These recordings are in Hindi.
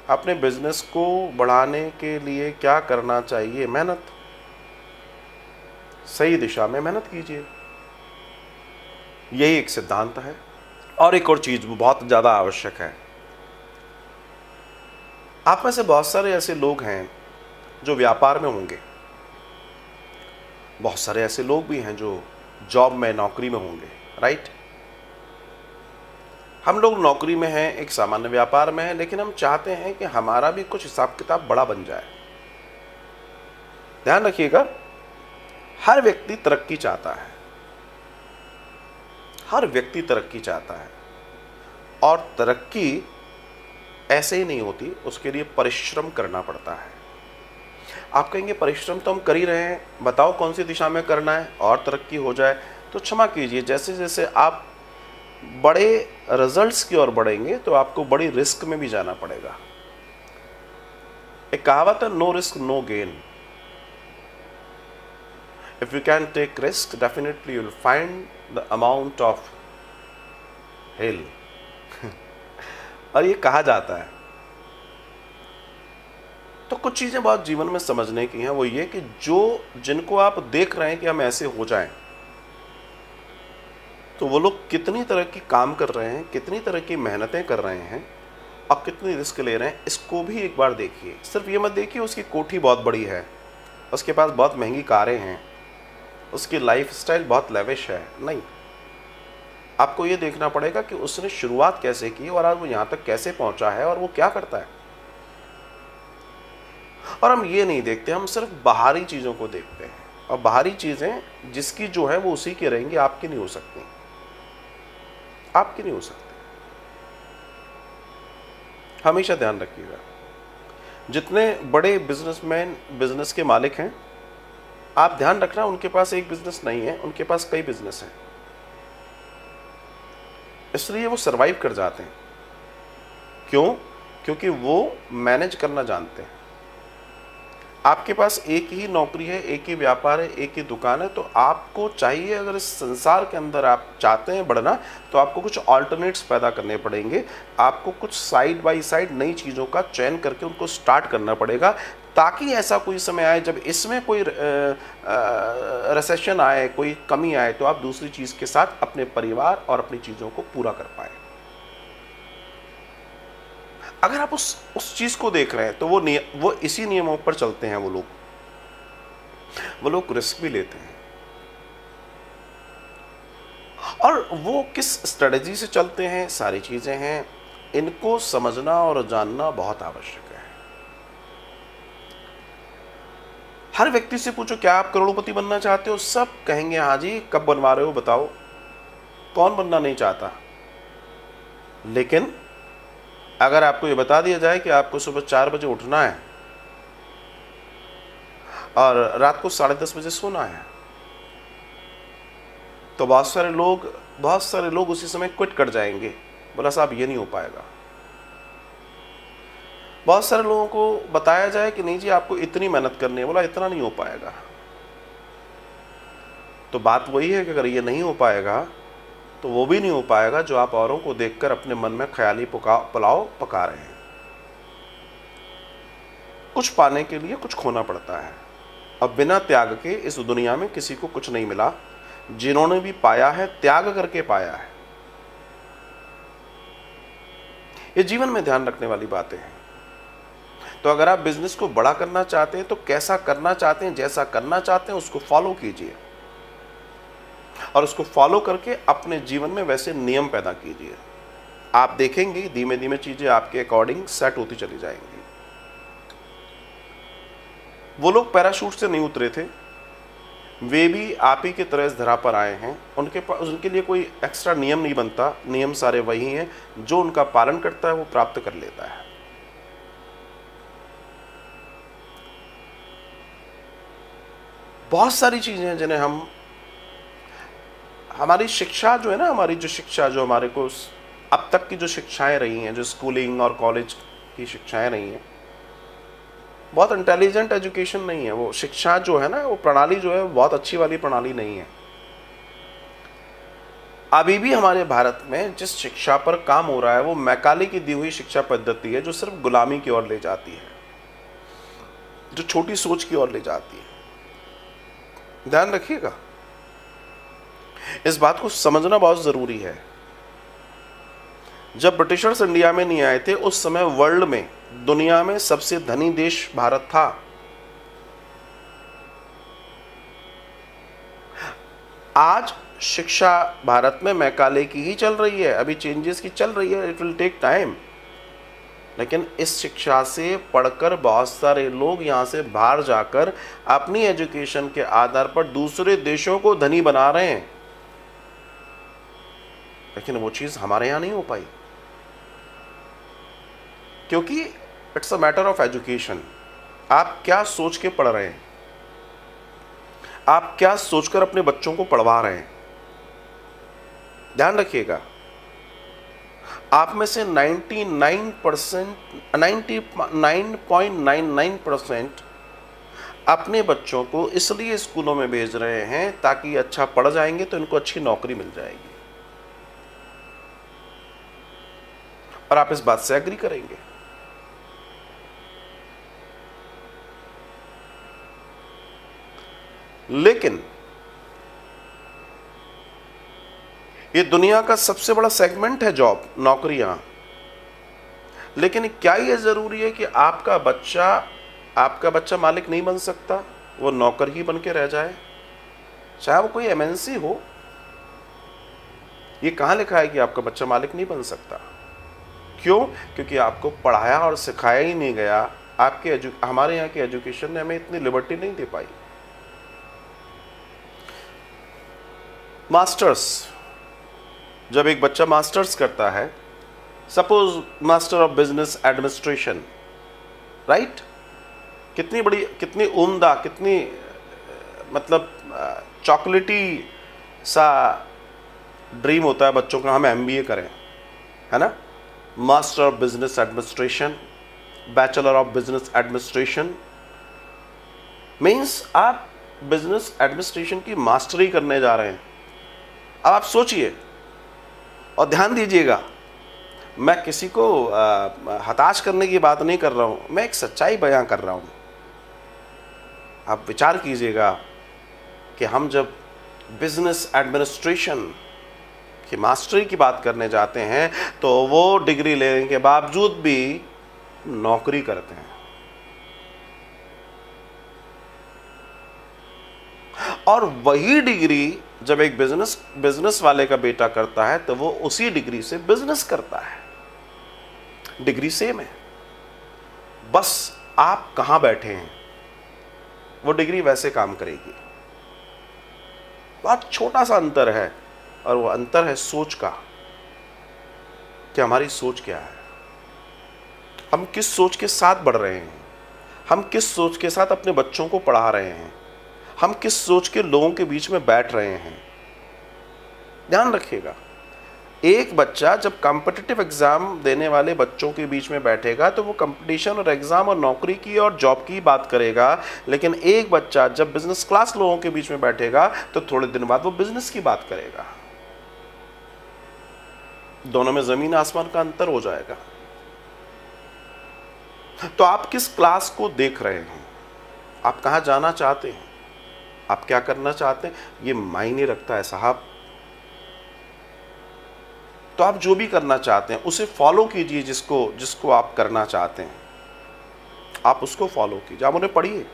अपने बिजनेस को बढ़ाने के लिए क्या करना चाहिए? मेहनत, सही दिशा में मेहनत कीजिए, यही एक सिद्धांत है। और एक और चीज बहुत ज्यादा आवश्यक है, आप में से बहुत सारे ऐसे लोग हैं जो व्यापार में होंगे, बहुत सारे ऐसे लोग भी हैं जो जॉब में, नौकरी में होंगे, राइट? हम लोग नौकरी में हैं, एक सामान्य व्यापार में हैं, लेकिन हम चाहते हैं कि हमारा भी कुछ हिसाब किताब बड़ा बन जाए। ध्यान रखिएगा, हर व्यक्ति तरक्की चाहता है, हर व्यक्ति तरक्की चाहता है, और तरक्की ऐसे ही नहीं होती, उसके लिए परिश्रम करना पड़ता है। आप कहेंगे परिश्रम तो हम कर ही रहे हैं, बताओ कौन सी दिशा में करना है और तरक्की हो जाए। तो क्षमा कीजिए, जैसे जैसे आप बड़े रिजल्ट्स की ओर बढ़ेंगे तो आपको बड़ी रिस्क में भी जाना पड़ेगा। एक कहावत है, no risk no gain. If you can take risk, definitely you will find the amount of hill. और ये कहा जाता है। तो कुछ चीजें बहुत जीवन में समझने की हैं, वो ये कि जिनको आप देख रहे हैं कि हम ऐसे हो जाएं, तो वो लोग कितनी तरह की काम कर रहे हैं, कितनी तरह की मेहनतें कर रहे हैं और कितनी रिस्क ले रहे हैं, इसको भी एक बार देखिए। सिर्फ ये मत देखिए उसकी कोठी बहुत बड़ी है, उसके पास बहुत महंगी कारें हैं, उसकी लाइफस्टाइल बहुत लेविश है, नहीं। आपको ये देखना पड़ेगा कि उसने शुरुआत कैसे की और आज वो यहाँ तक कैसे पहुंचा है और वो क्या करता है। और हम ये नहीं देखते, हम सिर्फ बाहरी चीज़ों को देखते हैं, और बाहरी चीज़ें जिसकी जो है वो उसी की रहेंगी, आपकी नहीं हो सकती, आपकी नहीं हो सकती। हमेशा ध्यान रखिएगा, जितने बड़े बिजनेसमैन, बिजनेस के मालिक हैं, आप ध्यान रखना उनके पास एक बिजनेस नहीं है, उनके पास कई बिजनेस हैं, इसलिए वो सरवाइव कर जाते हैं। क्यों? क्योंकि वो मैनेज करना जानते हैं। आपके पास एक ही नौकरी है, एक ही व्यापार है, एक ही दुकान है, तो आपको चाहिए, अगर इस संसार के अंदर आप चाहते हैं बढ़ना, तो आपको कुछ ऑल्टरनेट्स पैदा करने पड़ेंगे। आपको कुछ साइड बाय साइड नई चीज़ों का चयन करके उनको स्टार्ट करना पड़ेगा, ताकि ऐसा कोई समय आए जब इसमें कोई रिसेशन आए, कोई कमी आए, तो आप दूसरी चीज़ के साथ अपने परिवार और अपनी चीज़ों को पूरा कर पाए। अगर आप उस चीज को देख रहे हैं तो वो इसी नियमों पर चलते हैं। वो लोग रिस्क भी लेते हैं, और वो किस स्ट्रेटजी से चलते हैं, सारी चीजें हैं, इनको समझना और जानना बहुत आवश्यक है। हर व्यक्ति से पूछो, क्या आप करोड़पति बनना चाहते हो? सब कहेंगे हाँ जी। कब बनवा रहे हो बताओ? कौन बनना नहीं चाहता? लेकिन अगर आपको ये बता दिया जाए कि आपको सुबह 4 बजे उठना है और रात को 10:30 बजे सोना है, तो बहुत सारे लोग उसी समय क्विट कर जाएंगे। बोला साहब ये नहीं हो पाएगा। बहुत सारे लोगों को बताया जाए कि नहीं जी आपको इतनी मेहनत करनी है, बोला इतना नहीं हो पाएगा। तो बात वही है कि अगर ये नहीं हो पाएगा तो वो भी नहीं हो पाएगा जो आप औरों को देखकर अपने मन में ख्याली पुलाव पका रहे हैं। कुछ पाने के लिए कुछ खोना पड़ता है। अब बिना त्याग के इस दुनिया में किसी को कुछ नहीं मिला। जिन्होंने भी पाया है, त्याग करके पाया है। ये जीवन में ध्यान रखने वाली बातें हैं। तो अगर आप बिजनेस को बड़ा करना चाहते हैं तो कैसा करना चाहते हैं, जैसा करना चाहते हैं उसको फॉलो कीजिए, और उसको फॉलो करके अपने जीवन में वैसे नियम पैदा कीजिए। आप देखेंगे धीमे धीमे चीजें आपके अकॉर्डिंग सेट होती चली जाएंगी। वो लोग पैराशूट से नहीं उतरे थे, वे भी आप ही की तरह इस धरा पर आए हैं। उनके लिए कोई एक्स्ट्रा नियम नहीं बनता, नियम सारे वही हैं। जो उनका पालन करता है वो प्राप्त कर लेता है। बहुत सारी चीजें हैं जिन्हें हमारी शिक्षा जो है ना, हमारी जो शिक्षा जो हमारे को अब तक की जो शिक्षाएं रही हैं, जो स्कूलिंग और कॉलेज की शिक्षाएं रही हैं, बहुत इंटेलिजेंट एजुकेशन नहीं है। वो शिक्षा जो है ना, वो प्रणाली जो है बहुत अच्छी वाली प्रणाली नहीं है। अभी भी हमारे भारत में जिस शिक्षा पर काम हो रहा है वो मैकाले की दी हुई शिक्षा पद्धति है, जो सिर्फ गुलामी की ओर ले जाती है, जो छोटी सोच की ओर ले जाती है। ध्यान रखिएगा, इस बात को समझना बहुत जरूरी है। जब ब्रिटिशर्स इंडिया में नहीं आए थे, उस समय वर्ल्ड में, दुनिया में सबसे धनी देश भारत था। आज शिक्षा भारत में मैकाले की ही चल रही है, अभी चेंजेस की चल रही है, इट विल टेक टाइम। लेकिन इस शिक्षा से पढ़कर बहुत सारे लोग यहाँ से बाहर जाकर अपनी एजुकेशन के आधार पर दूसरे देशों को धनी बना रहे हैं, लेकिन वो चीज़ हमारे यहाँ नहीं हो पाई, क्योंकि it's a matter of education. आप क्या सोच के पढ़ रहे हैं, आप क्या सोचकर अपने बच्चों को पढ़वा रहे हैं। ध्यान रखिएगा, आप में से 99.99% अपने बच्चों को इसलिए स्कूलों में भेज रहे हैं ताकि अच्छा पढ़ जाएंगे तो इनको अच्छी नौकरी मिल जाएगी, और आप इस बात से एग्री करेंगे। लेकिन ये दुनिया का सबसे बड़ा सेगमेंट है जॉब, नौकरियां। लेकिन क्या ये जरूरी है कि आपका बच्चा मालिक नहीं बन सकता, वो नौकर ही बन के रह जाए, चाहे वो कोई एमएनसी हो? ये कहां लिखा है कि आपका बच्चा मालिक नहीं बन सकता? क्यों? क्योंकि आपको पढ़ाया और सिखाया ही नहीं गया। हमारे यहाँ की एजुकेशन ने हमें इतनी लिबर्टी नहीं दे पाई। मास्टर्स, जब एक बच्चा मास्टर्स करता है, suppose master of business administration, right, कितनी बड़ी, कितनी उम्दा, कितनी मतलब चॉकलेटी सा ड्रीम होता है बच्चों का, हम एमबीए करें, है ना। Master of business administration, bachelor of business administration means आप बिजनेस एडमिनिस्ट्रेशन की मास्टरी करने जा रहे हैं। अब आप सोचिए और ध्यान दीजिएगा, मैं किसी को हताश करने की बात नहीं कर रहा हूं, मैं एक सच्चाई बयां कर रहा हूं। आप विचार कीजिएगा कि हम जब बिजनेस एडमिनिस्ट्रेशन की मास्टरी की बात करने जाते हैं तो वो डिग्री लेने के बावजूद भी नौकरी करते हैं, और वही डिग्री जब एक बिजनेस वाले का बेटा करता है तो वो उसी डिग्री से बिजनेस करता है। डिग्री सेम है, बस आप कहां बैठे हैं वो डिग्री वैसे काम करेगी। बहुत छोटा सा अंतर है, और वो अंतर है सोच का, कि हमारी सोच क्या है, हम किस सोच के साथ बढ़ रहे हैं, हम किस सोच के साथ अपने बच्चों को पढ़ा रहे हैं, हम किस सोच के लोगों के बीच में बैठ रहे हैं। ध्यान रखिएगा, एक बच्चा जब कॉम्पिटिटिव एग्जाम देने वाले बच्चों के बीच में बैठेगा तो वो कंपटीशन और एग्जाम और नौकरी की और जॉब की बात करेगा, लेकिन एक बच्चा जब बिजनेस क्लास लोगों के बीच में बैठेगा तो थोड़े दिन बाद वो बिजनेस की बात करेगा। दोनों में जमीन आसमान का अंतर हो जाएगा। तो आप किस क्लास को देख रहे हैं, आप कहां जाना चाहते हैं, आप क्या करना चाहते हैं, ये मायने रखता है साहब। तो आप जो भी करना चाहते हैं उसे फॉलो कीजिए, जिसको आप करना चाहते हैं आप उसको फॉलो कीजिए, आप उन्हें पढ़िए।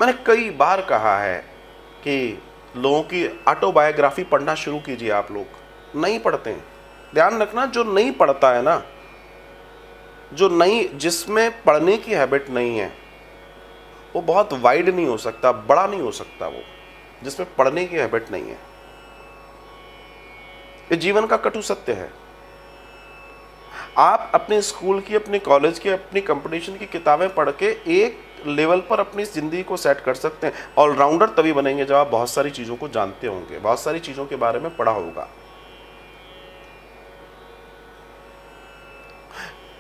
मैंने कई बार कहा है कि लोगों की ऑटोबायोग्राफी पढ़ना शुरू कीजिए। आप लोग नहीं पढ़ते हैं, ध्यान रखना, जो नहीं पढ़ता है ना, जिसमें पढ़ने की हैबिट नहीं है, वो बहुत वाइड नहीं हो सकता, बड़ा नहीं हो सकता वो, जिसमें पढ़ने की हैबिट नहीं है। ये जीवन का कटु सत्य है। आप अपने स्कूल की, अपने कॉलेज की, अपनी कंपटीशन की किताबें पढ़ के एक लेवल पर अपनी जिंदगी को सेट कर सकते हैं। ऑलराउंडर तभी बनेंगे जब आप बहुत सारी चीजों को जानते होंगे, बहुत सारी चीजों के बारे में पढ़ा होगा।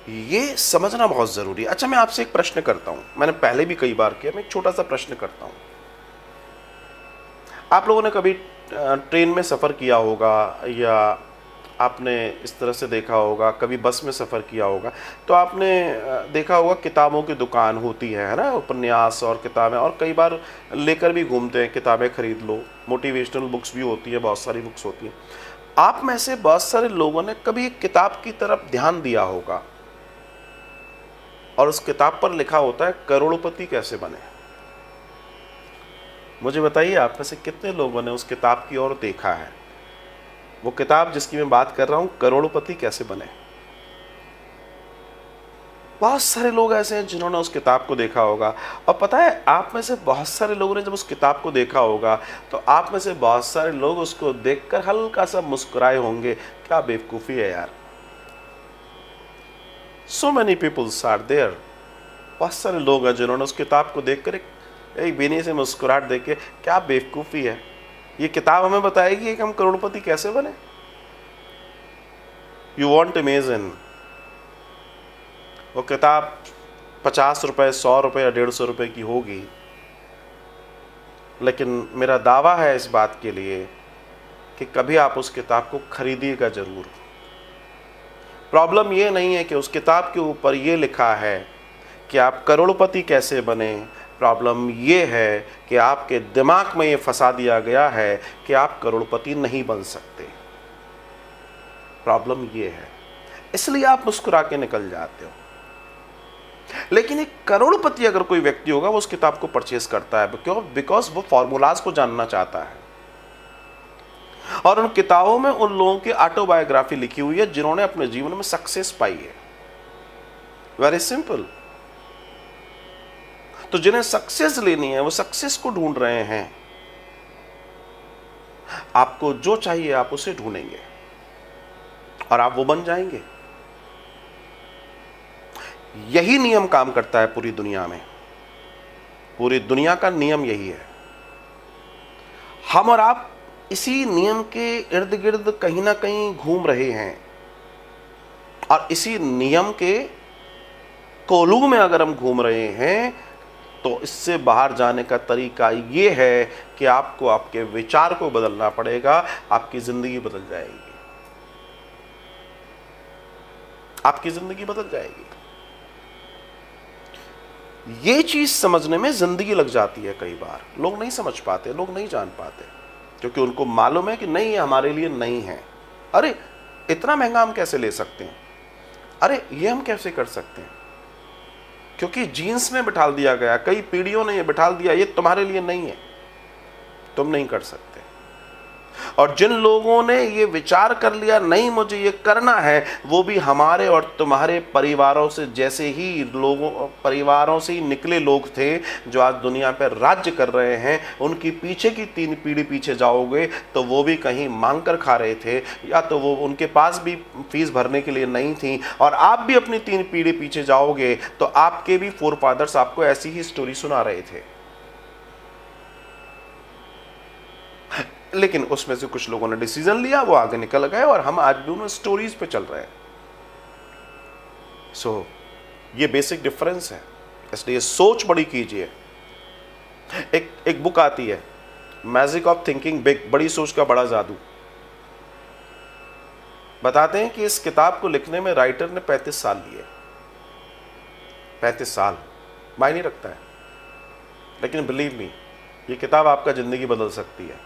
ये समझना बहुत जरूरी है। अच्छा, मैं आपसे एक प्रश्न करता हूं, मैंने पहले भी कई बार किया, मैं एक छोटा सा प्रश्न करता हूं। आप लोगों ने कभी ट्रेन में सफ़र किया होगा या आपने इस तरह से देखा होगा, कभी बस में सफ़र किया होगा, तो आपने देखा होगा किताबों की दुकान होती है ना, उपन्यास और किताबें, और कई बार लेकर भी घूमते हैं, किताबें खरीद लो, मोटिवेशनल बुक्स भी होती है, बहुत सारी बुक्स होती हैं। आप में से बहुत सारे लोगों ने कभी एक किताब की तरफ ध्यान दिया होगा और उस किताब पर लिखा होता है करोड़पति कैसे बने। मुझे बताइए, आप में से कितने लोगों ने उस किताब की ओर देखा है? वो किताब जिसकी मैं बात कर रहा हूं, करोड़पति कैसे बने। बहुत सारे लोग ऐसे हैं जिन्होंने उस किताब को देखा होगा, और पता है, आप में से बहुत सारे लोगों ने जब उस किताब को देखा होगा तो आप में से बहुत सारे लोग उसको देखकर हल्का सा मुस्कुराए होंगे, क्या बेवकूफ़ी है यार। So many peoples are there. बहुत सारे लोग हैं जिन्होंने उस किताब को देखकर एक बेनी से मुस्कुराहट देके, क्या बेवकूफ़ी है, ये किताब हमें बताएगी कि हम करोड़पति कैसे बने। यू वॉन्ट इमेजिन, वो किताब 50 रुपये, 100 रुपये या 150 रुपये की होगी, लेकिन मेरा दावा है इस बात के लिए कि कभी आप उस किताब को खरीदिएगा ज़रूर। प्रॉब्लम ये नहीं है कि उस किताब के ऊपर ये लिखा है कि आप करोड़पति कैसे बने, प्रॉब्लम ये है कि आपके दिमाग में ये फंसा दिया गया है कि आप करोड़पति नहीं बन सकते। प्रॉब्लम ये है, इसलिए आप मुस्कुरा के निकल जाते हो। लेकिन एक करोड़पति अगर कोई व्यक्ति होगा, वो उस किताब को परचेस करता है, क्यों? बिकॉज वो फॉर्मूलाज को जानना चाहता है, और उन किताबों में उन लोगों की ऑटोबायोग्राफी लिखी हुई है जिन्होंने अपने जीवन में सक्सेस पाई है। Very simple. तो जिन्हें सक्सेस लेनी है वो सक्सेस को ढूंढ रहे हैं। आपको जो चाहिए आप उसे ढूंढेंगे और आप वो बन जाएंगे। यही नियम काम करता है पूरी दुनिया में। पूरी दुनिया का नियम यही है। हम और आप इसी नियम के इर्द गिर्द कहीं ना कहीं घूम रहे हैं, और इसी नियम के कोलू में अगर हम घूम रहे हैं तो इससे बाहर जाने का तरीका ये है कि आपको आपके विचार को बदलना पड़ेगा, आपकी जिंदगी बदल जाएगी। आपकी जिंदगी बदल जाएगी। ये चीज समझने में जिंदगी लग जाती है। कई बार लोग नहीं समझ पाते, लोग नहीं जान पाते, क्योंकि उनको मालूम है कि नहीं, ये हमारे लिए नहीं है। अरे इतना महंगा हम कैसे ले सकते हैं, अरे ये हम कैसे कर सकते हैं, क्योंकि जीन्स में बिठाल दिया गया, कई पीढ़ियों ने ये बिठाल दिया, ये तुम्हारे लिए नहीं है, तुम नहीं कर सकते। और जिन लोगों ने ये विचार कर लिया नहीं मुझे ये करना है, वो भी हमारे और तुम्हारे परिवारों से जैसे ही लोगों, परिवारों से ही निकले लोग थे जो आज दुनिया पर राज्य कर रहे हैं। उनकी पीछे की 3 पीढ़ी पीछे जाओगे तो वो भी कहीं मांग कर खा रहे थे, या तो वो उनके पास भी फीस भरने के लिए नहीं थी, और आप भी अपनी 3 पीढ़ी पीछे जाओगे तो आपके भी फोर फादर्स आपको ऐसी ही स्टोरी सुना रहे थे। लेकिन उसमें से कुछ लोगों ने डिसीजन लिया, वो आगे निकल गए, और हम आज भी उन स्टोरीज पे चल रहे हैं। ये बेसिक डिफरेंस है। इसलिए सोच बड़ी कीजिए। एक बुक आती है, मैजिक ऑफ थिंकिंग बिग, बड़ी सोच का बड़ा जादू। बताते हैं कि इस किताब को लिखने में राइटर ने 35 साल लिए। 35 साल मायने रखता है, लेकिन बिलीव मी, ये किताब आपका जिंदगी बदल सकती है।